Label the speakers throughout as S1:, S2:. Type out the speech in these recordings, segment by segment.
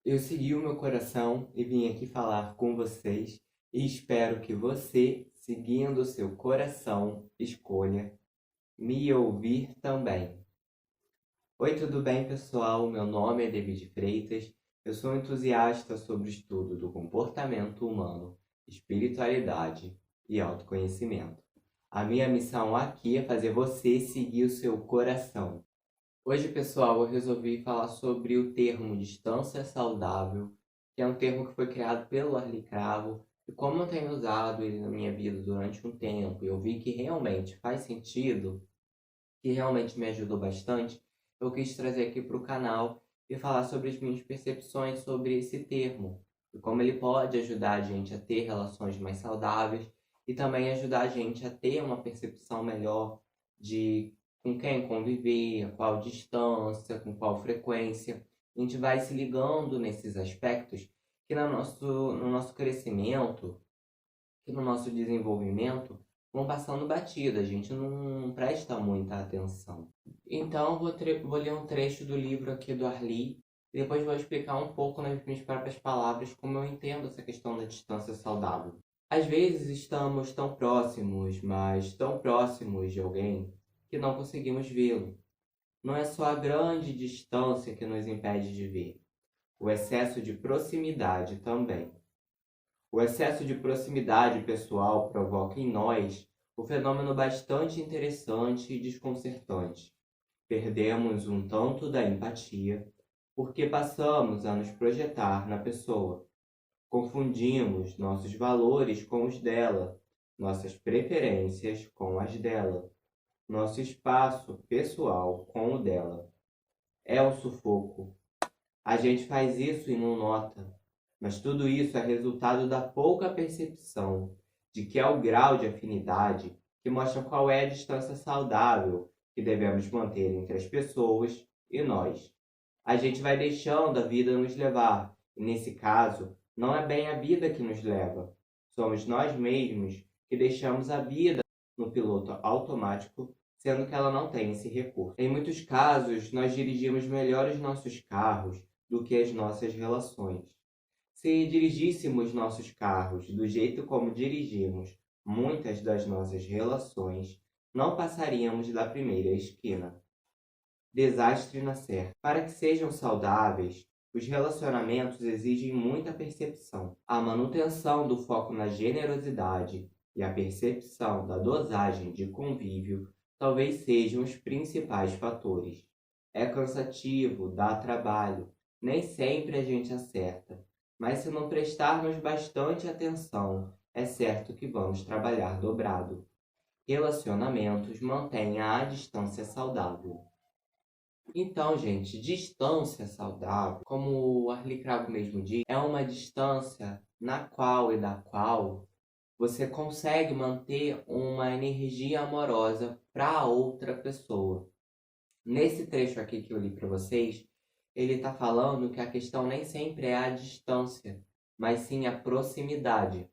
S1: Eu segui o meu coração e vim aqui falar com vocês e espero que você, seguindo o seu coração, escolha me ouvir também. Oi, tudo bem, pessoal? Meu nome é David Freitas. Eu sou um entusiasta sobre o estudo do comportamento humano, espiritualidade e autoconhecimento. A minha missão aqui é fazer você seguir o seu coração. Hoje, pessoal, eu resolvi falar sobre o termo distância saudável, que é um termo que foi criado pelo Arli Cravo, e como eu tenho usado ele na minha vida durante um tempo, e eu vi que realmente faz sentido, que realmente me ajudou bastante, eu quis trazer aqui para o canal e falar sobre as minhas percepções sobre esse termo, e como ele pode ajudar a gente a ter relações mais saudáveis, e também ajudar a gente a ter uma percepção melhor de com quem conviver, qual distância, com qual frequência. A gente vai se ligando nesses aspectos que no nosso crescimento, que no nosso desenvolvimento, vão passando batida, a gente não presta muita atenção. Então, vou ler um trecho do livro aqui do Arli, e depois vou explicar um pouco nas minhas próprias palavras como eu entendo essa questão da distância saudável. Às vezes estamos tão próximos, mas tão próximos de alguém que não conseguimos vê-lo. Não é só a grande distância que nos impede de ver, o excesso de proximidade também. O excesso de proximidade pessoal provoca em nós um fenômeno bastante interessante e desconcertante. Perdemos um tanto da empatia porque passamos a nos projetar na pessoa. Confundimos nossos valores com os dela, nossas preferências com as dela, nosso espaço pessoal com o dela. É um sufoco. A gente faz isso e não nota, mas tudo isso é resultado da pouca percepção de que é o grau de afinidade que mostra qual é a distância saudável que devemos manter entre as pessoas e nós. A gente vai deixando a vida nos levar, e nesse caso, não é bem a vida que nos leva. Somos nós mesmos que deixamos a vida no piloto automático, sendo que ela não tem esse recurso. Em muitos casos, nós dirigimos melhor os nossos carros do que as nossas relações. Se dirigíssemos nossos carros do jeito como dirigimos muitas das nossas relações, não passaríamos da primeira esquina. Desastre na certa. Para que sejam saudáveis, os relacionamentos exigem muita percepção. A manutenção do foco na generosidade e a percepção da dosagem de convívio talvez sejam os principais fatores. É cansativo, dá trabalho, nem sempre a gente acerta, mas se não prestarmos bastante atenção, é certo que vamos trabalhar dobrado. Relacionamentos mantenha a distância saudável. Então, gente, distância saudável, como o Arli Cravo mesmo diz, é uma distância na qual e da qual você consegue manter uma energia amorosa para outra pessoa. Nesse trecho aqui que eu li para vocês, ele está falando que a questão nem sempre é a distância, mas sim a proximidade.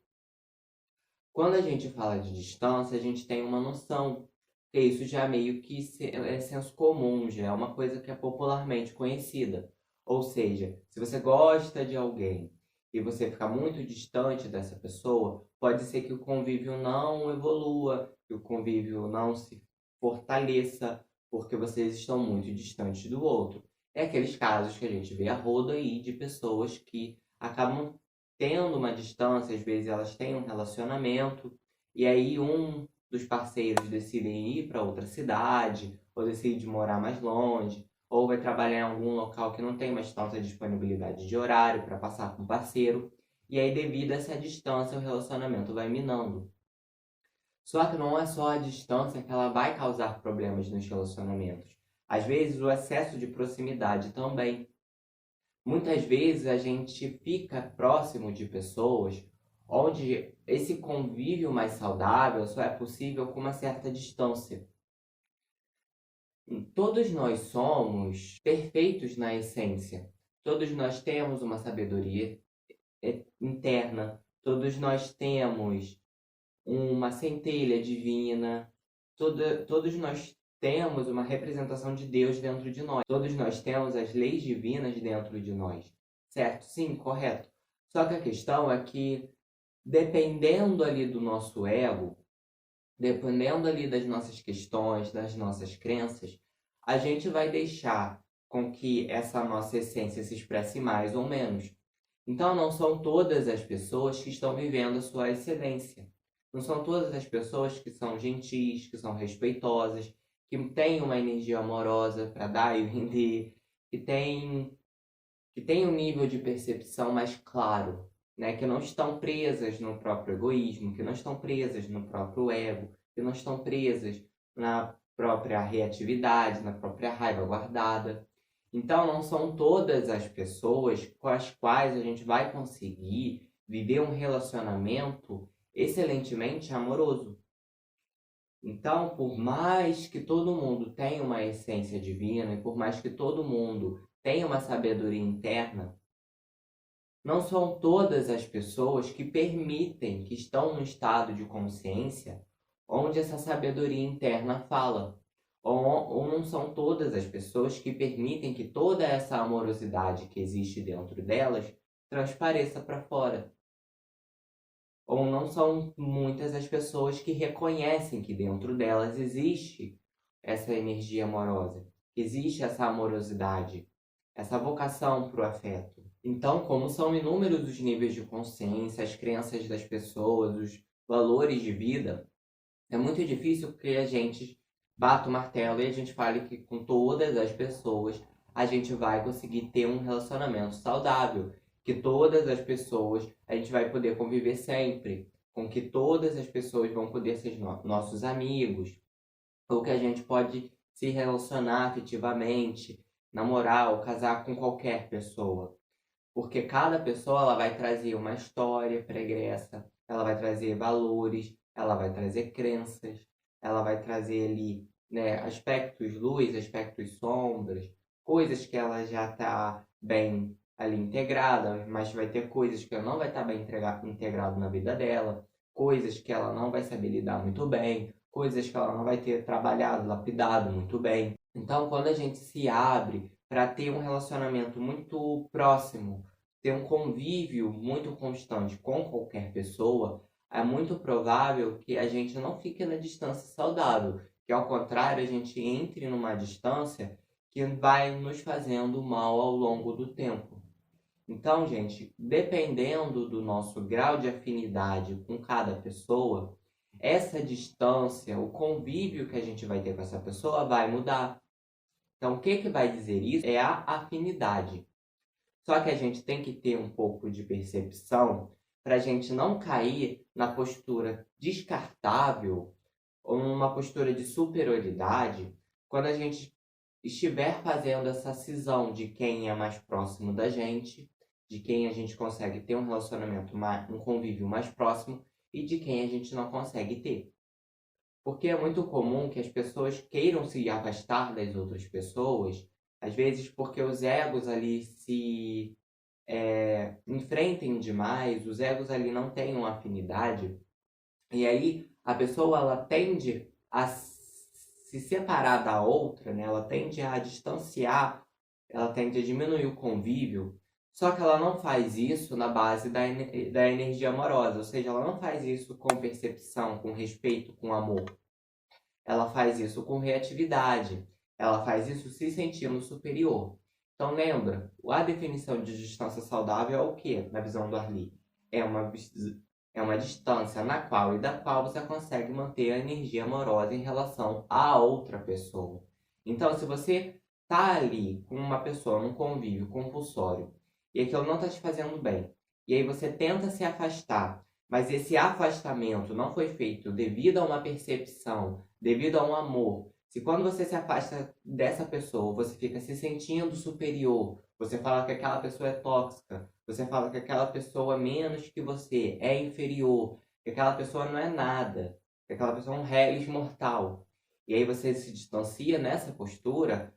S1: Quando a gente fala de distância, a gente tem uma noção, que isso já meio que é senso comum, já é uma coisa que é popularmente conhecida. Ou seja, se você gosta de alguém e você fica muito distante dessa pessoa, pode ser que o convívio não evolua, que o convívio não se fortaleça, porque vocês estão muito distantes do outro. É aqueles casos que a gente vê a rodo aí de pessoas que acabam tendo uma distância, às vezes elas têm um relacionamento, e aí um dos parceiros decidem ir para outra cidade, ou decide morar mais longe, ou vai trabalhar em algum local que não tem mais tanta disponibilidade de horário para passar com o parceiro, e aí devido a essa distância o relacionamento vai minando. Só que não é só a distância que ela vai causar problemas nos relacionamentos. Às vezes o excesso de proximidade também. Muitas vezes a gente fica próximo de pessoas onde esse convívio mais saudável só é possível com uma certa distância. Todos nós somos perfeitos na essência. Todos nós temos uma sabedoria interna. Todos nós temos uma centelha divina. Todos nós temos uma representação de Deus dentro de nós. Todos nós temos as leis divinas dentro de nós. certo? Sim, correto. Só que a questão é que, dependendo ali do nosso ego, dependendo ali das nossas questões, das nossas crenças, a gente vai deixar com que essa nossa essência se expresse mais ou menos. Então, não são todas as pessoas que estão vivendo a sua excelência. Não são todas as pessoas que são gentis, que são respeitosas, que têm uma energia amorosa para dar e vender, que têm um nível de percepção mais claro, né? Que não estão presas no próprio egoísmo, que não estão presas no próprio ego, que não estão presas na própria reatividade, na própria raiva guardada. Então, não são todas as pessoas com as quais a gente vai conseguir viver um relacionamento excelentemente amoroso. Então, por mais que todo mundo tenha uma essência divina e por mais que todo mundo tenha uma sabedoria interna, não são todas as pessoas que permitem, que estão no estado de consciência onde essa sabedoria interna fala. Ou não são todas as pessoas que permitem que toda essa amorosidade que existe dentro delas transpareça para fora. Ou não são muitas as pessoas que reconhecem que dentro delas existe essa energia amorosa, que existe essa amorosidade, essa vocação para o afeto. Então, como são inúmeros os níveis de consciência, as crenças das pessoas, os valores de vida, é muito difícil que a gente bata o martelo e a gente fale que com todas as pessoas a gente vai conseguir ter um relacionamento saudável, que todas as pessoas a gente vai poder conviver sempre, com que todas as pessoas vão poder ser nossos amigos, ou que a gente pode se relacionar afetivamente, namorar ou casar com qualquer pessoa. Porque cada pessoa ela vai trazer uma história pregressa, ela vai trazer valores, ela vai trazer crenças, ela vai trazer ali, né, aspectos luz, aspectos sombras, coisas que ela já está bem ali integrada, mas vai ter coisas que ela não vai estar bem integrado na vida dela, coisas que ela não vai saber lidar muito bem, coisas que ela não vai ter trabalhado, lapidado muito bem. Então, quando a gente se abre para ter um relacionamento muito próximo, ter um convívio muito constante com qualquer pessoa, é muito provável que a gente não fique na distância saudável, que ao contrário, a gente entre numa distância que vai nos fazendo mal ao longo do tempo. Então, gente, dependendo do nosso grau de afinidade com cada pessoa, essa distância, o convívio que a gente vai ter com essa pessoa vai mudar. Então, o que que vai dizer isso é a afinidade. Só que a gente tem que ter um pouco de percepção para a gente não cair na postura descartável ou numa postura de superioridade quando a gente estiver fazendo essa cisão de quem é mais próximo da gente, de quem a gente consegue ter um relacionamento, um convívio mais próximo e de quem a gente não consegue ter. Porque é muito comum que as pessoas queiram se afastar das outras pessoas, às vezes porque os egos ali se enfrentem demais, os egos ali não têm uma afinidade, e aí a pessoa ela tende a se separar da outra, né? Ela tende a distanciar, ela tende a diminuir o convívio, só que ela não faz isso na base da energia amorosa, ou seja, ela não faz isso com percepção, com respeito, com amor. Ela faz isso com reatividade. Ela faz isso se sentindo superior. Então lembra, a definição de distância saudável é o quê, na visão do Arli? É uma distância na qual e da qual você consegue manter a energia amorosa em relação a outra pessoa. Então, se você tá ali com uma pessoa num convívio compulsório e aquilo não está te fazendo bem, e aí você tenta se afastar, mas esse afastamento não foi feito devido a uma percepção, devido a um amor. Se quando você se afasta dessa pessoa, você fica se sentindo superior, você fala que aquela pessoa é tóxica, você fala que aquela pessoa é menos que você, é inferior, que aquela pessoa não é nada, que aquela pessoa é um réis mortal. E aí você se distancia nessa postura,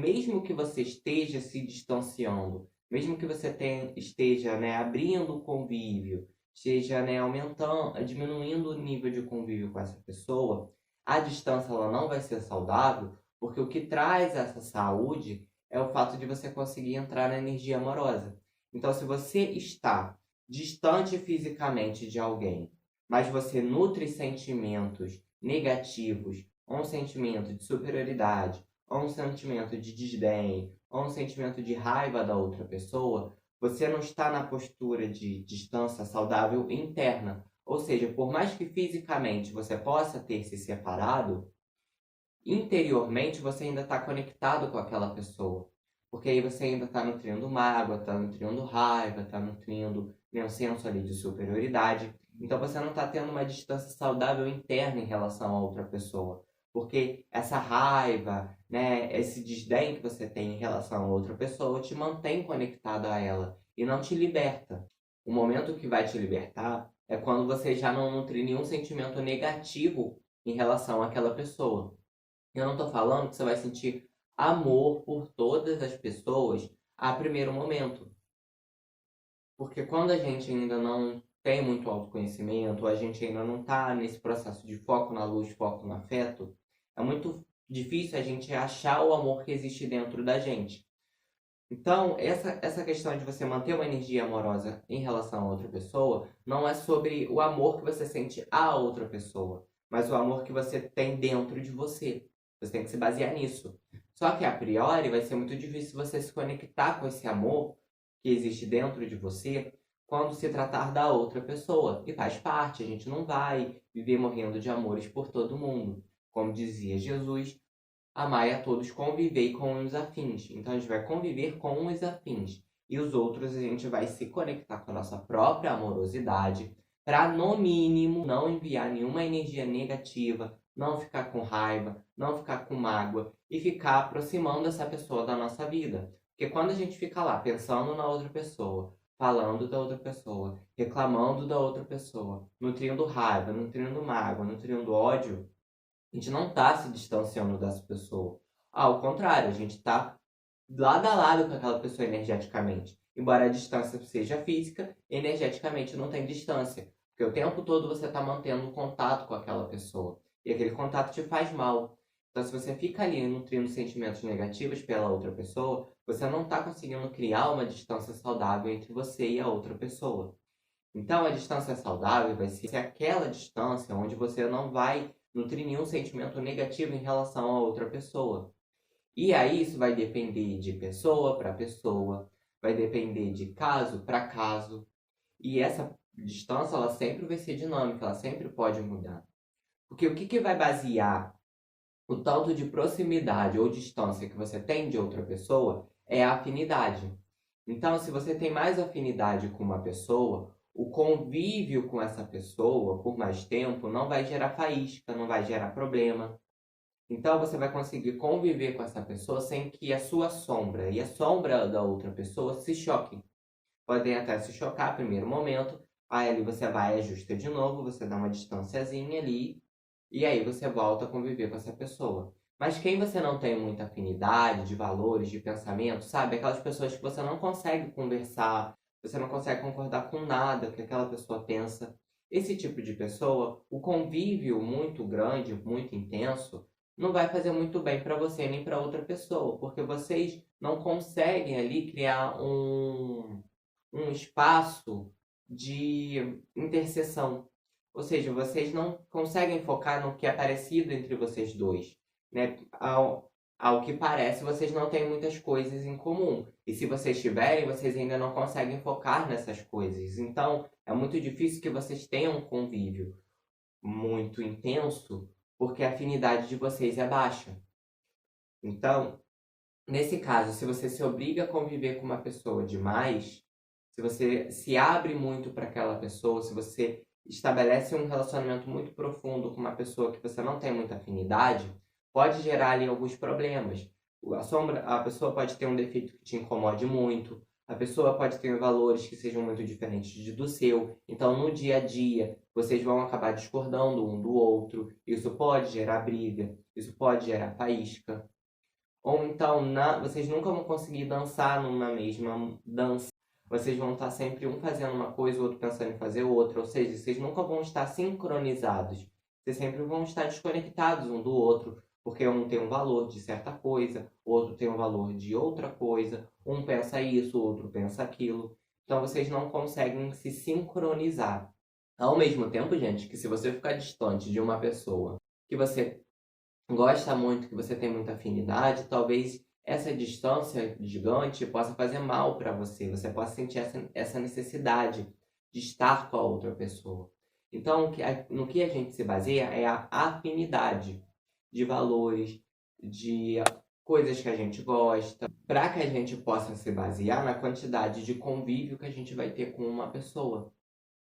S1: mesmo que você esteja se distanciando, mesmo que você esteja, né, abrindo o convívio, esteja, né, aumentando, diminuindo o nível de convívio com essa pessoa, a distância ela não vai ser saudável, porque o que traz essa saúde é o fato de você conseguir entrar na energia amorosa. Então, se você está distante fisicamente de alguém, mas você nutre sentimentos negativos, ou um sentimento de superioridade, ou um sentimento de desdém, ou um sentimento de raiva da outra pessoa, você não está na postura de distância saudável interna. Ou seja, por mais que fisicamente você possa ter se separado, interiormente você ainda está conectado com aquela pessoa. Porque aí você ainda está nutrindo mágoa, está nutrindo raiva, está nutrindo, né, um senso ali de superioridade. Então você não está tendo uma distância saudável interna em relação a outra pessoa. Porque essa raiva, né, esse desdém que você tem em relação a outra pessoa te mantém conectado a ela e não te liberta. O momento que vai te libertar é quando você já não nutre nenhum sentimento negativo em relação àquela pessoa. Eu não tô falando que você vai sentir amor por todas as pessoas a primeiro momento. Porque quando a gente ainda não tem muito autoconhecimento, a gente ainda não tá nesse processo de foco na luz, foco no afeto, é muito difícil a gente achar o amor que existe dentro da gente. Então, essa questão de você manter uma energia amorosa em relação a outra pessoa não é sobre o amor que você sente a outra pessoa, mas o amor que você tem dentro de você. Você tem que se basear nisso. Só que a priori vai ser muito difícil você se conectar com esse amor que existe dentro de você quando se tratar da outra pessoa. E faz parte, a gente não vai viver morrendo de amores por todo mundo. Como dizia Jesus, amai a todos, convivei com os afins. Então a gente vai conviver com os afins. E os outros a gente vai se conectar com a nossa própria amorosidade para, no mínimo, não enviar nenhuma energia negativa, não ficar com raiva, não ficar com mágoa e ficar aproximando essa pessoa da nossa vida. Porque quando a gente fica lá pensando na outra pessoa, falando da outra pessoa, reclamando da outra pessoa, nutrindo raiva, nutrindo mágoa, nutrindo ódio, a gente não está se distanciando dessa pessoa. Ao contrário, a gente está lado a lado com aquela pessoa energeticamente. Embora a distância seja física, energeticamente não tem distância. Porque o tempo todo você está mantendo um contato com aquela pessoa. E aquele contato te faz mal. Então, se você fica ali nutrindo sentimentos negativos pela outra pessoa, você não está conseguindo criar uma distância saudável entre você e a outra pessoa. Então, a distância saudável vai ser aquela distância onde você não vai nutrir nenhum sentimento negativo em relação a outra pessoa. E aí isso vai depender de pessoa para pessoa, vai depender de caso para caso. E essa distância, ela sempre vai ser dinâmica, ela sempre pode mudar. Porque o que vai basear o tanto de proximidade ou distância que você tem de outra pessoa é a afinidade. Então, se você tem mais afinidade com uma pessoa, o convívio com essa pessoa por mais tempo não vai gerar faísca, não vai gerar problema. Então, você vai conseguir conviver com essa pessoa sem que a sua sombra e a sombra da outra pessoa se choquem. Podem até se chocar no primeiro momento, aí ali você vai, ajusta de novo, você dá uma distanciazinha ali, e aí você volta a conviver com essa pessoa. Mas quem você não tem muita afinidade de valores, de pensamento, sabe? Aquelas pessoas que você não consegue conversar, você não consegue concordar com nada que aquela pessoa pensa. Esse tipo de pessoa, o convívio muito grande, muito intenso, não vai fazer muito bem para você nem para outra pessoa, porque vocês não conseguem ali criar um espaço de interseção. Ou seja, vocês não conseguem focar no que é parecido entre vocês dois. Né? Ao que parece, vocês não têm muitas coisas em comum. E se vocês tiverem, vocês ainda não conseguem focar nessas coisas. Então, é muito difícil que vocês tenham um convívio muito intenso, porque a afinidade de vocês é baixa. Então, nesse caso, se você se obriga a conviver com uma pessoa demais, se você se abre muito para aquela pessoa, se você estabelece um relacionamento muito profundo com uma pessoa que você não tem muita afinidade, pode gerar ali alguns problemas. A pessoa pode ter um defeito que te incomode muito, a pessoa pode ter valores que sejam muito diferentes do seu. Então, no dia a dia, vocês vão acabar discordando um do outro. Isso pode gerar briga, isso pode gerar faísca. Ou então, vocês nunca vão conseguir dançar numa mesma dança. Vocês vão estar sempre um fazendo uma coisa, o outro pensando em fazer outra. Ou seja, vocês nunca vão estar sincronizados. Vocês sempre vão estar desconectados um do outro, porque um tem um valor de certa coisa, o outro tem um valor de outra coisa. Um pensa isso, o outro pensa aquilo. Então vocês não conseguem se sincronizar. Ao mesmo tempo, gente, que se você ficar distante de uma pessoa que você gosta muito, que você tem muita afinidade, talvez essa distância gigante possa fazer mal para você. Você possa sentir essa necessidade de estar com a outra pessoa. Então, no que a gente se baseia é a afinidade de valores, de coisas que a gente gosta, para que a gente possa se basear na quantidade de convívio que a gente vai ter com uma pessoa.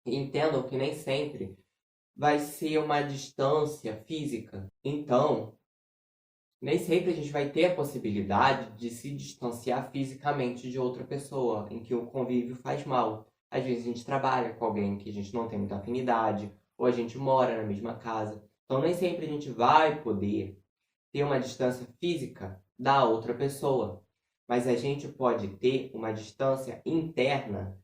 S1: E entendam que nem sempre vai ser uma distância física. Então, nem sempre a gente vai ter a possibilidade de se distanciar fisicamente de outra pessoa, em que o convívio faz mal. Às vezes a gente trabalha com alguém que a gente não tem muita afinidade, ou a gente mora na mesma casa. Então nem sempre a gente vai poder ter uma distância física da outra pessoa. Mas a gente pode ter uma distância interna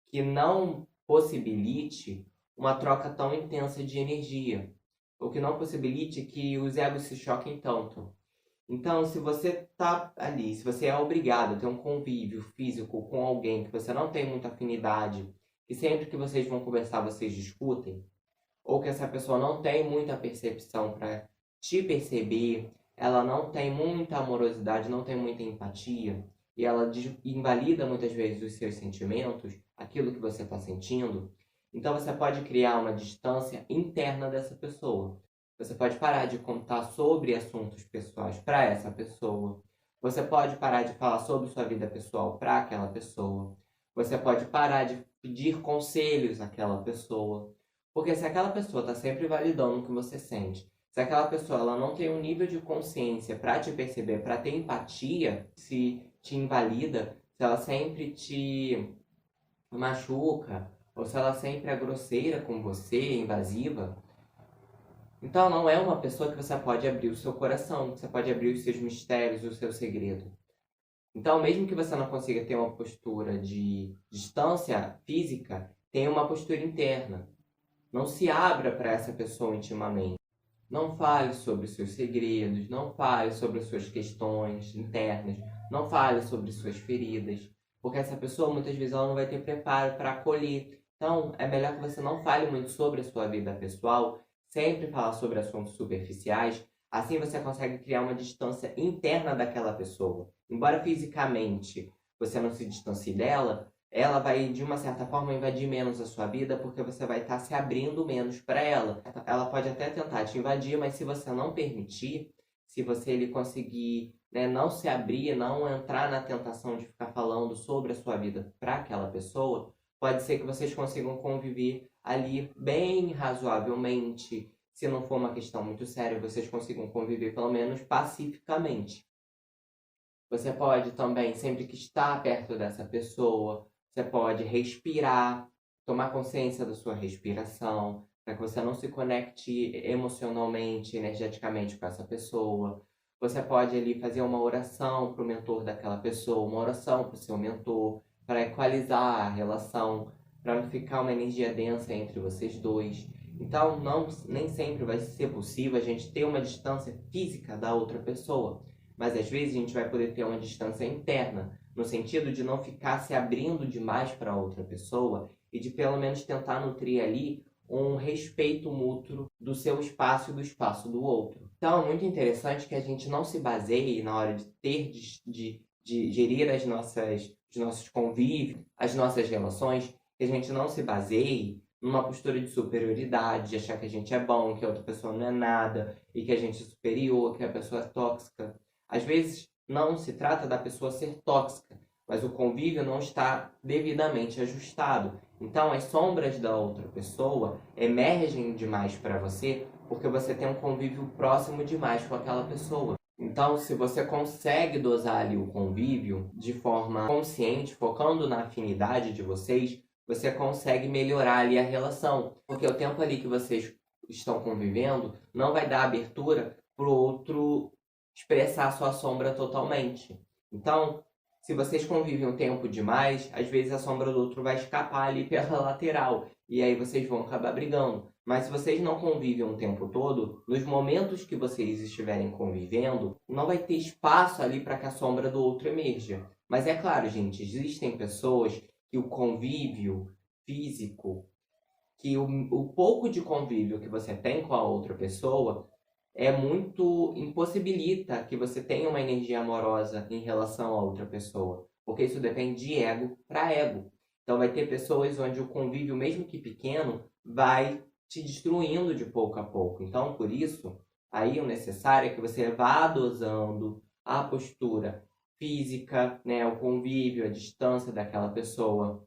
S1: que não possibilite uma troca tão intensa de energia, ou que não possibilite que os egos se choquem tanto. Então, se você tá ali, se você é obrigado a ter um convívio físico com alguém que você não tem muita afinidade, e sempre que vocês vão conversar vocês discutem, ou que essa pessoa não tem muita percepção para te perceber, ela não tem muita amorosidade, não tem muita empatia, e ela invalida muitas vezes os seus sentimentos, aquilo que você está sentindo, então você pode criar uma distância interna dessa pessoa. Você pode parar de contar sobre assuntos pessoais para essa pessoa. Você pode parar de falar sobre sua vida pessoal para aquela pessoa. Você pode parar de pedir conselhos àquela pessoa. Porque se aquela pessoa está sempre validando o que você sente, se aquela pessoa ela não tem um nível de consciência para te perceber, para ter empatia, se te invalida, se ela sempre te machuca, ou se ela sempre é grosseira com você, invasiva, então não é uma pessoa que você pode abrir o seu coração, que você pode abrir os seus mistérios, o seu segredo. Então, mesmo que você não consiga ter uma postura de distância física, tenha uma postura interna. Não se abra para essa pessoa intimamente. Não fale sobre os seus segredos, não fale sobre as suas questões internas, não fale sobre suas feridas, porque essa pessoa muitas vezes ela não vai ter preparo para acolher. Então, é melhor que você não fale muito sobre a sua vida pessoal, sempre falar sobre assuntos superficiais, assim você consegue criar uma distância interna daquela pessoa. Embora fisicamente você não se distancie dela, ela vai, de uma certa forma, invadir menos a sua vida, porque você vai estar se abrindo menos para ela. Ela pode até tentar te invadir, mas se você não permitir, se você ele conseguir, né, não se abrir, não entrar na tentação de ficar falando sobre a sua vida para aquela pessoa, pode ser que vocês consigam conviver ali bem razoavelmente. Se não for uma questão muito séria, vocês consigam conviver pelo menos pacificamente. Você pode também, sempre que está perto dessa pessoa, você pode respirar, tomar consciência da sua respiração, para que você não se conecte emocionalmente, energeticamente com essa pessoa. Você pode ali fazer uma oração para o mentor daquela pessoa, uma oração para o seu mentor, para equalizar a relação, para não ficar uma energia densa entre vocês dois. Então, nem sempre vai ser possível a gente ter uma distância física da outra pessoa, mas às vezes a gente vai poder ter uma distância interna, no sentido de não ficar se abrindo demais para outra pessoa e de pelo menos tentar nutrir ali um respeito mútuo do seu espaço e do espaço do outro. Então é muito interessante que a gente não se baseie na hora de ter, de gerir os nossos convívios, as nossas relações, que a gente não se baseie numa postura de superioridade, de achar que a gente é bom, que a outra pessoa não é nada, e que a gente é superior, que a pessoa é tóxica. Às vezes não se trata da pessoa ser tóxica, mas o convívio não está devidamente ajustado. Então as sombras da outra pessoa emergem demais para você porque você tem um convívio próximo demais com aquela pessoa. Então, se você consegue dosar ali o convívio de forma consciente, focando na afinidade de vocês, você consegue melhorar ali a relação. Porque o tempo ali que vocês estão convivendo não vai dar abertura para o outro expressar a sua sombra totalmente. Então, se vocês convivem um tempo demais, às vezes a sombra do outro vai escapar ali pela lateral. E aí vocês vão acabar brigando. Mas se vocês não convivem um tempo todo, nos momentos que vocês estiverem convivendo, não vai ter espaço ali para que a sombra do outro emerja. Mas é claro, gente, existem pessoas que o convívio físico, que o pouco de convívio que você tem com a outra pessoa impossibilita que você tenha uma energia amorosa em relação a outra pessoa, porque isso depende de ego para ego. Então vai ter pessoas onde o convívio, mesmo que pequeno, vai te destruindo de pouco a pouco. Então, por isso, aí o necessário é que você vá dosando a postura física, né, o convívio, a distância daquela pessoa,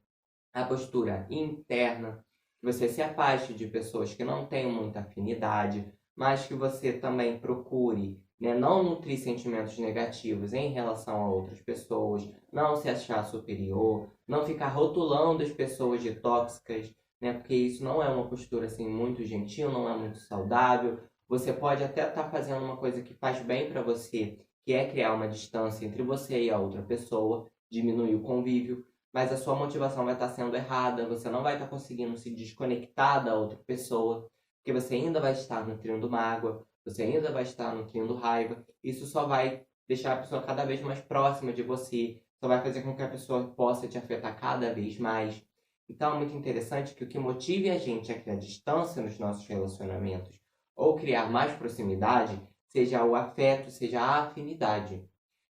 S1: a postura interna, que você se afaste de pessoas que não tenham muita afinidade, mas que você também procure, né, não nutrir sentimentos negativos em relação a outras pessoas, não se achar superior, não ficar rotulando as pessoas de tóxicas, né, porque isso não é uma postura assim muito gentil, não é muito saudável. Você pode até estar fazendo uma coisa que faz bem para você, que é criar uma distância entre você e a outra pessoa, diminuir o convívio, mas a sua motivação vai estar sendo errada, você não vai estar conseguindo se desconectar da outra pessoa, porque você ainda vai estar nutrindo mágoa, você ainda vai estar nutrindo raiva. Isso só vai deixar a pessoa cada vez mais próxima de você, só vai fazer com que a pessoa possa te afetar cada vez mais. Então é muito interessante que o que motive a gente a criar distância nos nossos relacionamentos ou criar mais proximidade seja o afeto, seja a afinidade.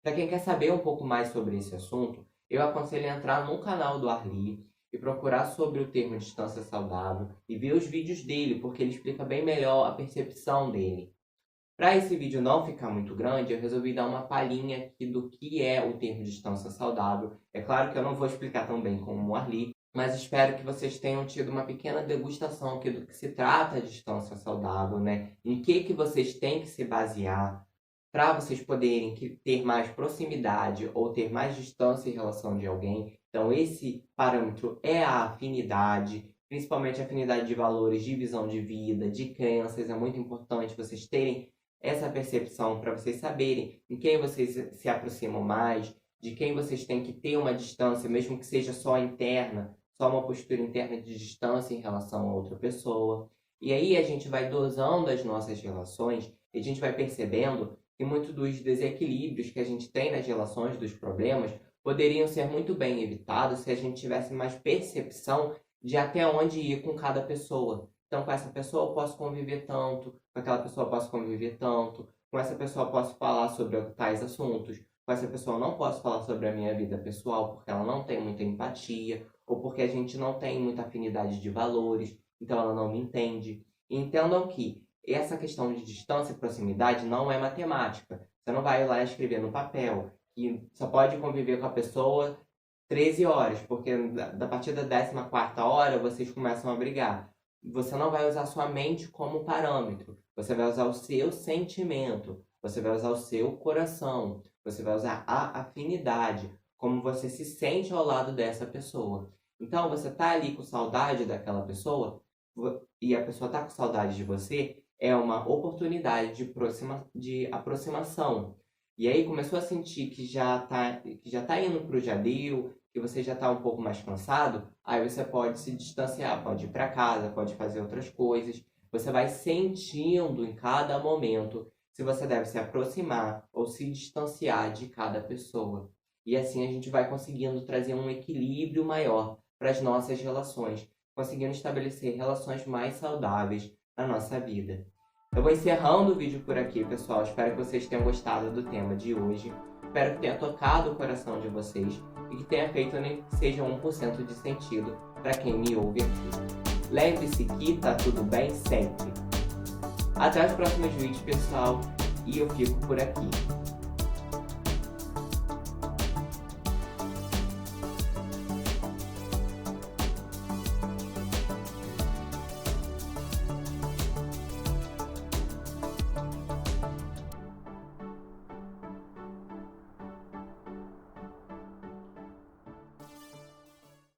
S1: Para quem quer saber um pouco mais sobre esse assunto, eu aconselho a entrar no canal do Arli e procurar sobre o termo distância saudável e ver os vídeos dele, porque ele explica bem melhor a percepção dele. Para esse vídeo não ficar muito grande, eu resolvi dar uma palhinha aqui do que é o termo distância saudável. É claro que eu não vou explicar tão bem como o Arli, mas espero que vocês tenham tido uma pequena degustação aqui do que se trata a distância saudável, né? Em que vocês têm que se basear para vocês poderem ter mais proximidade ou ter mais distância em relação de alguém. Então, esse parâmetro é a afinidade, principalmente a afinidade de valores, de visão de vida, de crenças. É muito importante vocês terem essa percepção para vocês saberem em quem vocês se aproximam mais, de quem vocês têm que ter uma distância, mesmo que seja só interna, só uma postura interna de distância em relação a outra pessoa. E aí a gente vai dosando as nossas relações e a gente vai percebendo que muitos dos desequilíbrios que a gente tem nas relações, dos problemas, poderiam ser muito bem evitados se a gente tivesse mais percepção de até onde ir com cada pessoa. Então, com essa pessoa eu posso conviver tanto, com aquela pessoa eu posso conviver tanto, com essa pessoa eu posso falar sobre tais assuntos, com essa pessoa eu não posso falar sobre a minha vida pessoal porque ela não tem muita empatia, ou porque a gente não tem muita afinidade de valores, então ela não me entende. E entendam que essa questão de distância e proximidade não é matemática. Você não vai lá escrever no papel que só pode conviver com a pessoa 13 horas, porque a partir da 14ª hora vocês começam a brigar. Você não vai usar sua mente como parâmetro. Você vai usar o seu sentimento. Você vai usar o seu coração. Você vai usar a afinidade, como você se sente ao lado dessa pessoa. Então, você tá ali com saudade daquela pessoa e a pessoa tá com saudade de você, é uma oportunidade de aproximação. E aí começou a sentir que já tá indo para o jadio, que você já está um pouco mais cansado, aí você pode se distanciar, pode ir para casa, pode fazer outras coisas. Você vai sentindo em cada momento se você deve se aproximar ou se distanciar de cada pessoa. E assim a gente vai conseguindo trazer um equilíbrio maior para as nossas relações, conseguindo estabelecer relações mais saudáveis na nossa vida. Eu vou encerrando o vídeo por aqui, pessoal. Espero que vocês tenham gostado do tema de hoje. Espero que tenha tocado o coração de vocês e que tenha feito nem que seja 1% de sentido para quem me ouve aqui. Lembre-se que tá tudo bem sempre. Até os próximos vídeos, pessoal, e eu fico por aqui.